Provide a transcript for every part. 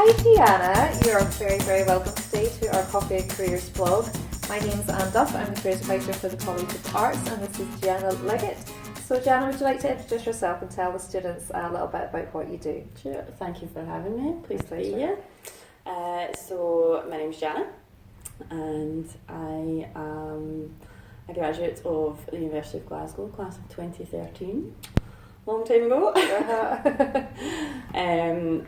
Hi Gianna, you're very, very welcome today to our Coffee and Careers blog. My name's Duff, I'm the Careers Advisor for the College of Arts, and this is Gianna Legate. So Janna, would you like to introduce yourself and tell the students a little bit about what you do? Sure, thank you for having me. Pleased to be here. So my name's Janna, and I am a graduate of the University of Glasgow, class of 2013. Long time ago.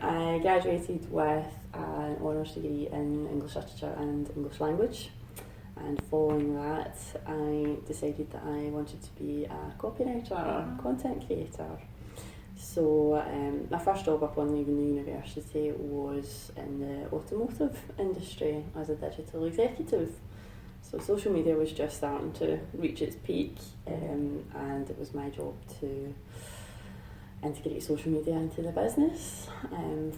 I graduated with an honours degree in English Literature and English Language, and following that I decided that I wanted to be a copywriter or content creator. So my first job upon leaving the university was in the automotive industry as a digital executive. So social media was just starting to reach its peak, and it was my job to integrate social media into the business.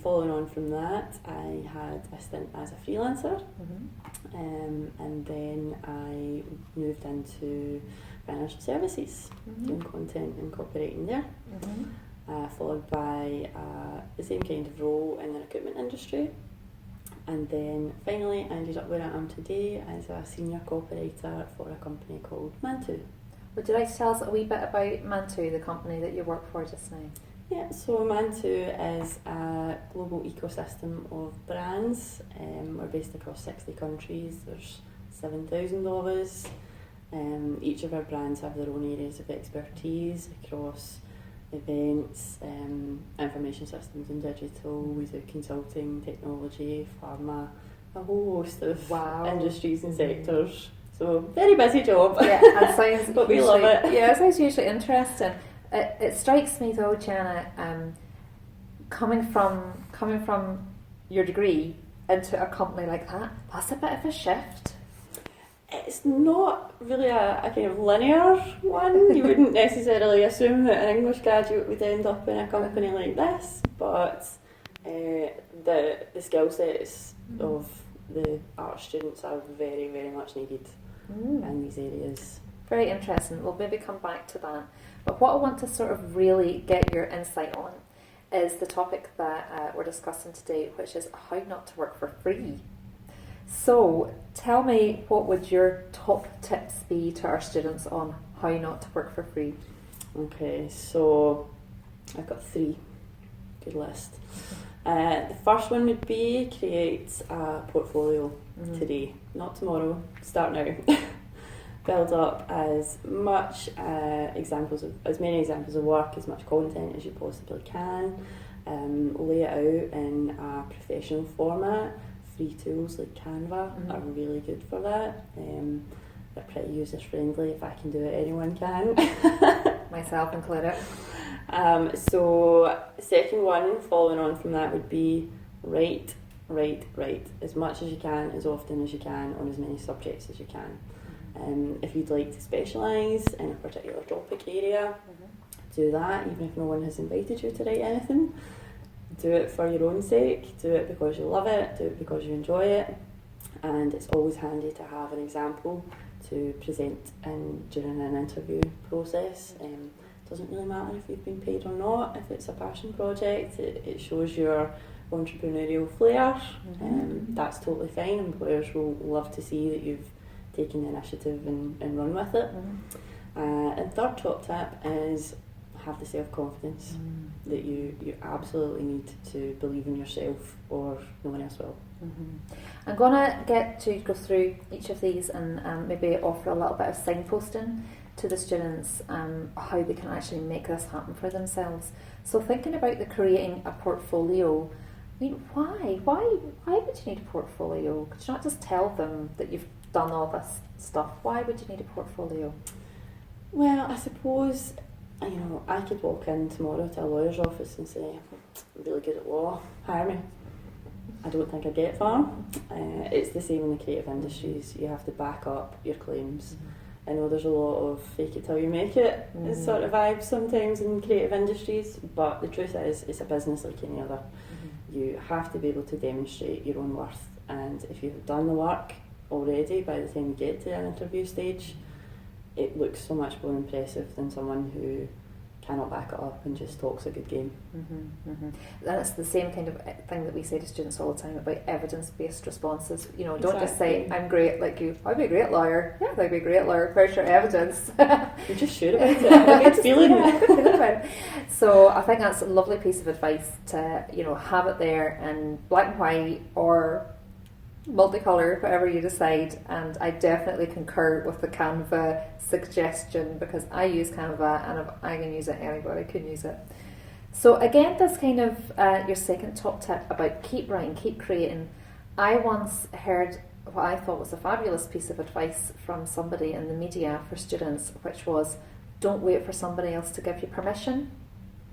Following on from that, I had a stint as a freelancer, and then I moved into financial services, doing content and copywriting there, followed by the same kind of role in the recruitment industry. And then finally I ended up where I am today as a senior copywriter for a company called Mantu. Would you like to tell us a wee bit about Mantu, the company that you work for just now? Yeah, so Mantu is a global ecosystem of brands. We're based across 60 countries. There's 7,000 of us. Each of our brands have their own areas of expertise across events, information systems and digital. We do consulting, technology, pharma, a whole host of industries and sectors. So very busy job. Yeah, it sounds but we love it. Yeah, it sounds hugely interesting. It strikes me though, Janna, coming from your degree into a company like that, that's a bit of a shift. It's not really a kind of linear one. You wouldn't necessarily assume that an English graduate would end up in a company like this, but the skill sets of the art students are very, very much needed in these areas. Very interesting. We'll maybe come back to that. But what I want to sort of really get your insight on is the topic that we're discussing today, which is how not to work for free. So tell me, what would your top tips be to our students on how not to work for free? Okay, so I've got 3. Good list. The first one would be create a portfolio today, not tomorrow. Start now. Build up as much many examples of work, as much content as you possibly can. Lay it out in a professional format. Free tools like Canva are really good for that. They're pretty user friendly. If I can do it, anyone can. Myself included. So second one, following on from that, would be write as much as you can, as often as you can, on as many subjects as you can. If you'd like to specialise in a particular topic area, do that, even if no one has invited you to write anything. Do it for your own sake, do it because you love it, do it because you enjoy it, and it's always handy to have an example to present during an interview process. Doesn't really matter if you've been paid or not. If it's a passion project, it shows your entrepreneurial flair. That's totally fine. Employers will love to see that you've taken the initiative and run with it. And third top tip is have the self-confidence that you absolutely need to believe in yourself, or no one else will. I'm going to get to go through each of these and maybe offer a little bit of signposting to the students how they can actually make this happen for themselves. So thinking about the creating a portfolio, I mean, why would you need a portfolio? Could you not just tell them that you've done all this stuff? Why would you need a portfolio? Well, I suppose, I could walk in tomorrow to a lawyer's office and say, I'm really good at law, hire me. I don't think I'd get far. It's the same in the creative industries. You have to back up your claims. I know there's a lot of fake it till you make it sort of vibes sometimes in creative industries, but the truth is it's a business like any other. You have to be able to demonstrate your own worth, and if you've done the work already, by the time you get to an interview stage, it looks so much more impressive than someone who cannot back it up and just talks a good game. And it's the same kind of thing that we say to students all the time about evidence-based responses. You know, don't just say, I'm great like you. I'd be a great lawyer. Yeah, I'd be a great lawyer. Where's your evidence? You're just sure about it. Have a good feeling. About it. So I think that's a lovely piece of advice to, you know, have it there in black and white or multicolour, whatever you decide. And I definitely concur with the Canva suggestion, because I use Canva, and if I can use it, anybody can use it. So again, this kind of your second top tip about keep writing, keep creating. I once heard what I thought was a fabulous piece of advice from somebody in the media for students, which was, don't wait for somebody else to give you permission.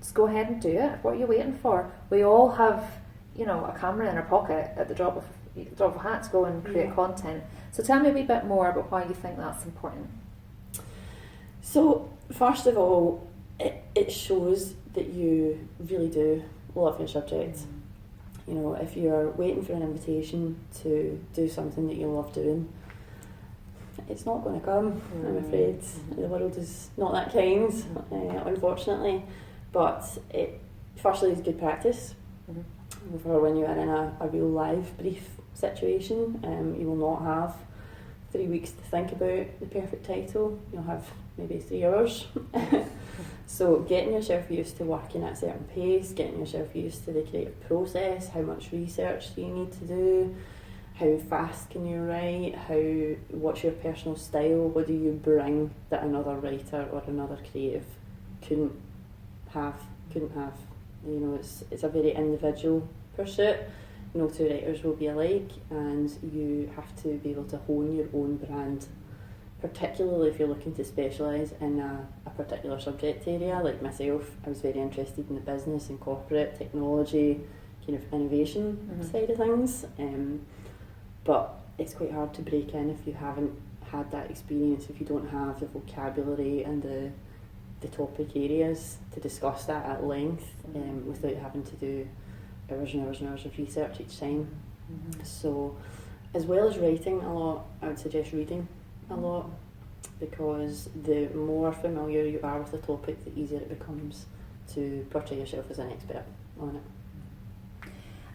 Just go ahead and do it. What are you waiting for? We all have, you know, a camera in our pocket at the drop of a hat to go and create content. So tell me a wee bit more about why you think that's important. So first of all, it shows that you really do love your subject. You know, if you're waiting for an invitation to do something that you love doing, it's not going to come, I'm afraid. The world is not that kind, unfortunately. But it, firstly, is good practice. For when you are in a real live brief situation, you will not have 3 weeks to think about the perfect title. You'll have maybe 3 hours. So getting yourself used to working at a certain pace, getting yourself used to the creative process, how much research do you need to do, how fast can you write, what's your personal style, what do you bring that another writer or another creative couldn't have. You know, it's a very individual pursuit. No two writers will be alike, and you have to be able to hone your own brand, particularly if you're looking to specialise in a particular subject area. Like myself, I was very interested in the business and corporate technology, kind of innovation side of things. But it's quite hard to break in if you haven't had that experience, if you don't have the vocabulary and the topic areas to discuss that at length, without having to do hours and hours and hours of research each time. So as well as writing a lot, I would suggest reading a lot, because the more familiar you are with the topic, the easier it becomes to portray yourself as an expert on it.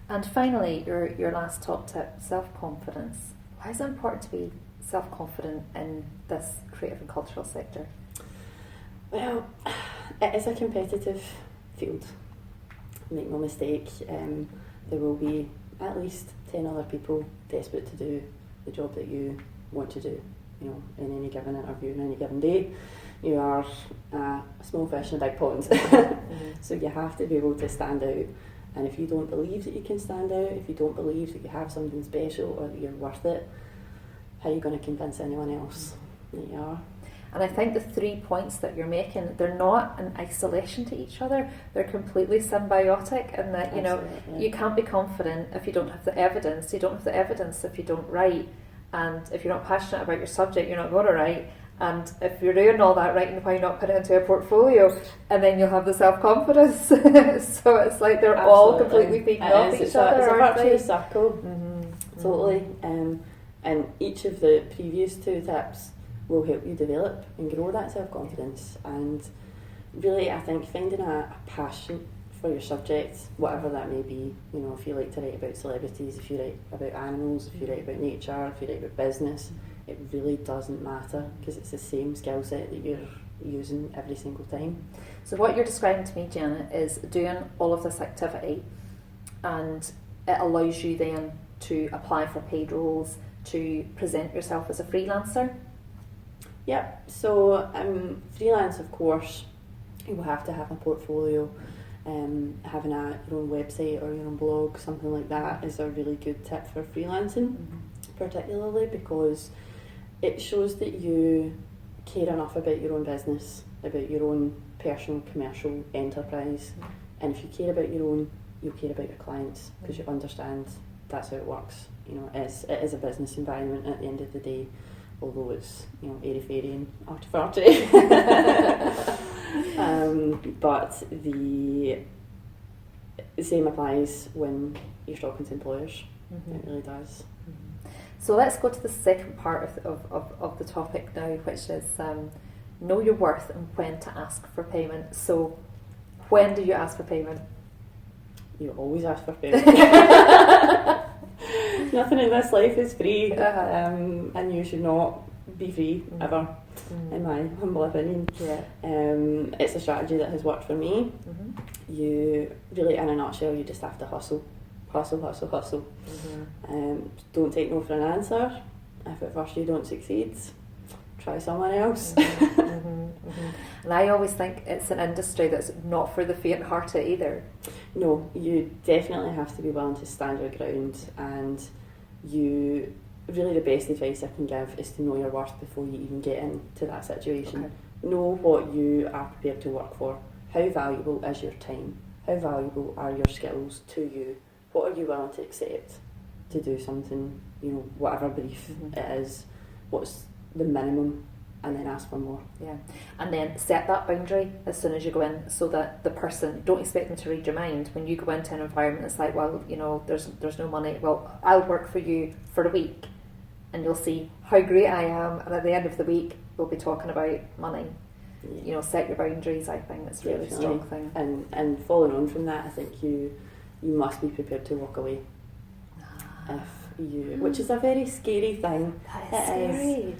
And finally, your last top tip, self-confidence. Why is it important to be self-confident in this creative and cultural sector? Well, it is a competitive field. Make no mistake, there will be at least 10 other people desperate to do the job that you want to do. You know, in any given interview, in any given day, you are a small fish in a big pond. So you have to be able to stand out. And if you don't believe that you can stand out, if you don't believe that you have something special or that you're worth it, how are you going to convince anyone else that you are? And I think the 3 points that you're making, they're not in isolation to each other. They're completely symbiotic, in that, you know, you can't be confident if you don't have the evidence. You don't have the evidence if you don't write. And if you're not passionate about your subject, you're not going to write. And if you're doing all that writing, why not put it into a portfolio? And then you'll have the self-confidence. So it's like they're all completely feeding off each other. It's a virtuous circle. Totally. And each of the previous 2 tips will help you develop and grow that self-confidence. And really, I think finding a passion for your subject, whatever that may be, you know, if you like to write about celebrities, if you write about animals, if you write about nature, if you write about business, it really doesn't matter, because it's the same skill set that you're using every single time. So what you're describing to me, Gianna, is doing all of this activity, and it allows you then to apply for paid roles, to present yourself as a freelancer. Yep, so freelance, of course, you will have to have a portfolio. Having your own website or your own blog, something like that, is a really good tip for freelancing, particularly because it shows that you care enough about your own business, about your own personal commercial enterprise. And if you care about your own, you'll care about your clients, because you understand that's how it works. You know, it is a business environment at the end of the day, although it's, you know, airy-fairy and arty-farty. But the same applies when you're talking to employers. It really does. So let's go to the second part of the topic now, which is know your worth and when to ask for payment. So when do you ask for payment? You always ask for payment. Nothing in this life is free, and you should not be free ever, in my humble opinion. Yeah. It's a strategy that has worked for me. You really, in a nutshell, you just have to hustle. Don't take no for an answer. If at first you don't succeed, try someone else. And I always think it's an industry that's not for the faint-hearted either. No, you definitely have to be willing to stand your ground, and you really, the best advice I can give is to know your worth before you even get into that situation. Know what you are prepared to work for. How valuable is your time? How valuable are your skills to you? What are you willing to accept to do something, whatever brief it is? What's the minimum? And then ask for more. Yeah. And then set that boundary as soon as you go in, so that the person, don't expect them to read your mind. When you go into an environment, it's like, well, there's no money. Well, I'll work for you for a week and you'll see how great I am, and at the end of the week we'll be talking about money. Yeah. Set your boundaries. I think that's a really strong thing. And following on from that, I think you must be prepared to walk away. Which is a very scary thing. That is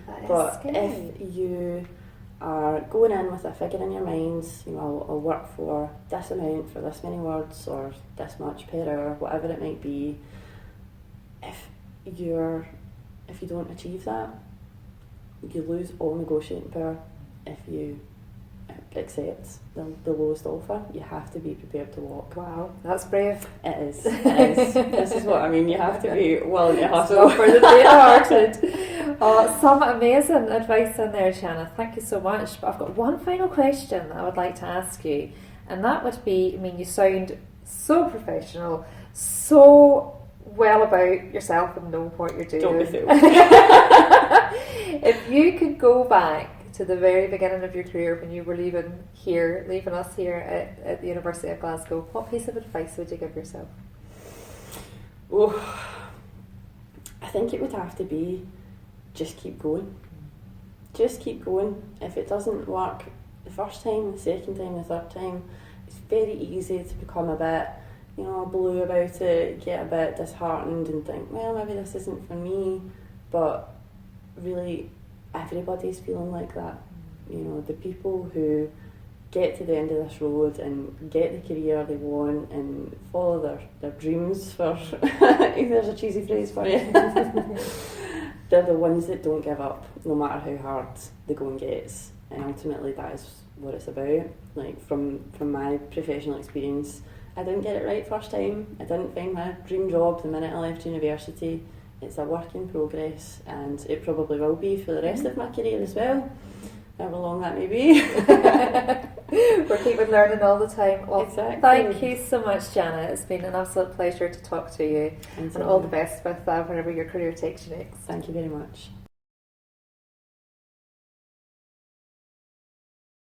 scary. If you are going in with a figure in your mind, I'll work for this amount for this many words or this much per hour, whatever it might be. If you don't achieve that, you lose all negotiating power. If you accept the lowest offer, you have to be prepared to walk. Wow, that's brave. It is. This is what I mean. You have to be willing to hustle for the faint-hearted. Some amazing advice in there, Janna. Thank you so much. But I've got one final question that I would like to ask you, and that would be, you sound so professional, so well about yourself and know what you're doing. Don't be fooled. If you could go back to the very beginning of your career, when you were leaving us here at the University of Glasgow, what piece of advice would you give yourself? I think it would have to be just keep going. Just keep going. If it doesn't work the first time, the second time, the third time, it's very easy to become a bit, blue about it, get a bit disheartened and think, well, maybe this isn't for me. But really, everybody's feeling like that. The people who get to the end of this road and get the career they want and follow their dreams for, if there's a cheesy phrase for you, they're the ones that don't give up, no matter how hard the going gets. And ultimately that is what it's about. Like from my professional experience, I didn't get it right first time. I didn't find my dream job the minute I left university. It's a work in progress, and it probably will be for the rest of my career as well, however long that may be. We're keeping learning all the time. Well, exactly. Thank you so much, Janna. It's been an absolute pleasure to talk to you, and all the best with wherever your career takes you next. Thank you very much.